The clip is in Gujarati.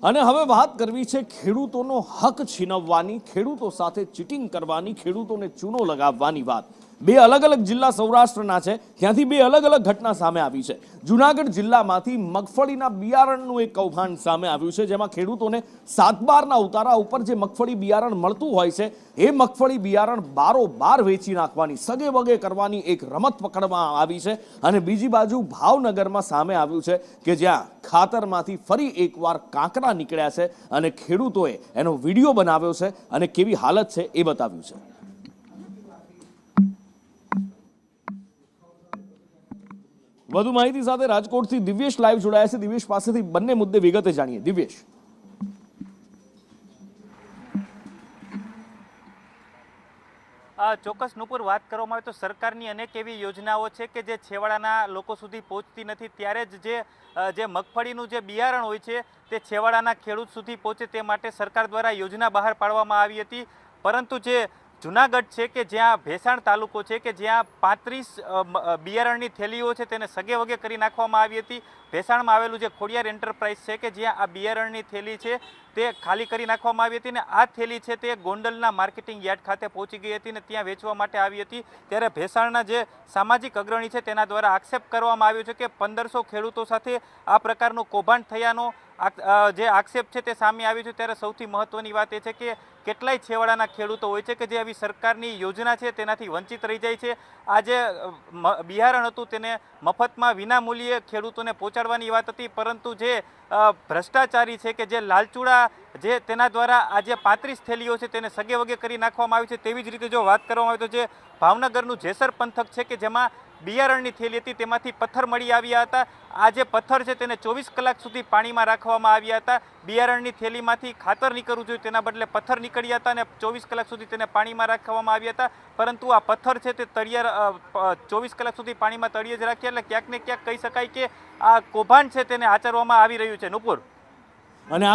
અને હવે વાત કરવી છે ખેડૂતોનો હક છીનવવાની, ખેડૂતો સાથે ચીટિંગ કરવાની, ખેડૂતોને ચૂનો લગાવવાની વાત। બે અલગ અલગ જિલ્લા સૌરાષ્ટ્રના છે, ત્યાંથી બે અલગ અલગ ઘટના સામે આવી છે। જૂનાગઢ જિલ્લામાંથી મગફળીના બિયારણનું એક કૌભાંડ સામે આવ્યું છે, જેમાં ખેડૂતોને 7/12ના ઉતારા ઉપર જે મગફળી બિયારણ મળતું હોય છે, એ મગફળી બિયારણ બારોબાર વેચી નાખવાની, સગે વગે કરવાની એક રમત પકડવામાં આવી છે। અને બીજી બાજુ ભાવનગરમાં સામે આવ્યું છે કે જ્યાં ખાતરમાંથી ફરી એકવાર કાંકરા નીકળ્યા છે અને ખેડૂતોએ એનો વિડીયો બનાવ્યો છે અને કેવી હાલત છે એ બતાવ્યું છે। વધુ માહિતી સાથે રાજકોટથી દિવ્યેશ લાઈવ જોડાયા છે। દિવ્યેશ પાસેથી બંને મુદ્દે વિગતે જાણીએ। દિવ્યેશ, ચોક્કસ નુપુર, વાત કરવામાં આવે તો સરકારની અનેક એવી યોજનાઓ છે કે જે છેવાડાના લોકો સુધી પહોંચતી નથી, ત્યારે જ જે મગફળીનું જે બિયારણ હોય છે તે છેવાડાના ખેડૂત સુધી પહોંચે તે માટે સરકાર દ્વારા યોજના બહાર પાડવામાં આવી હતી। પરંતુ જે જૂનાગઢ છે કે જ્યાં ભેસાણ તાલુકો છે કે જ્યાં 35 બિયારણની થેલીઓ છે તેને સગે વગે કરી નાખવામાં આવી હતી। ભેસાણમાં આવેલું જે ખોડિયાર એન્ટરપ્રાઇઝ છે કે જ્યાં આ બિયારણની થેલી છે તે ખાલી કરી નાખવામાં આવી હતી અને આ થેલી છે તે ગોંડલના માર્કેટિંગ યાર્ડ ખાતે પહોંચી ગઈ હતી અને ત્યાં વેચવા માટે આવી હતી। ત્યારે ભેસાણના જે સામાજિક અગ્રણી છે તેના દ્વારા આક્ષેપ કરવામાં આવ્યો છે કે 1500 ખેડૂતો સાથે આ પ્રકારનું કૌભાંડ થયાનો જે આક્ષેપ છે તે સામે આવ્યો છે। ત્યારે સૌથી મહત્વની વાત એ છે કે કેટલાય છેવાડાના ખેડૂતો હોય છે કે જે આવી સરકારની યોજના છે તેનાથી વંચિત રહી જાય છે। આ જે બિયારણ હતું તેને મફતમાં વિનામૂલ્યે ખેડૂતોને પહોંચાડવાની વાત હતી, પરંતુ જે ભ્રષ્ટાચારી છે કે જે લાલચુડા જે તેના દ્વારા આ જે 35 થેલીઓ છે તેને સગે વગે કરી નાખવામાં આવી છે। તેવી જ રીતે જો વાત કરવામાં આવે તો જે ભાવનગરનું જેસર પંથક છે કે જેમાં બિયારણની થેલી હતી તેમાંથી પથ્થર મળી આવ્યા હતા। આ જે પથ્થર છે તેને 24 કલાક સુધી પાણીમાં રાખવામાં આવ્યા હતા। બિયારણની થેલીમાંથી ખાતર નીકળવું જોઈએ તેના બદલે પથ્થર નીકળ્યા હતા અને 24 કલાક સુધી તેને પાણીમાં રાખવામાં આવ્યા હતા, પરંતુ આ પથ્થર છે તે તળિયા 24 કલાક સુધી પાણીમાં તળિયે જ રાખ્યા। એટલે ક્યાંક ને ક્યાંક કહી શકાય કે આ કૌભાંડ છે તેને આચરવામાં આવી રહ્યું છે। નુપુર, અને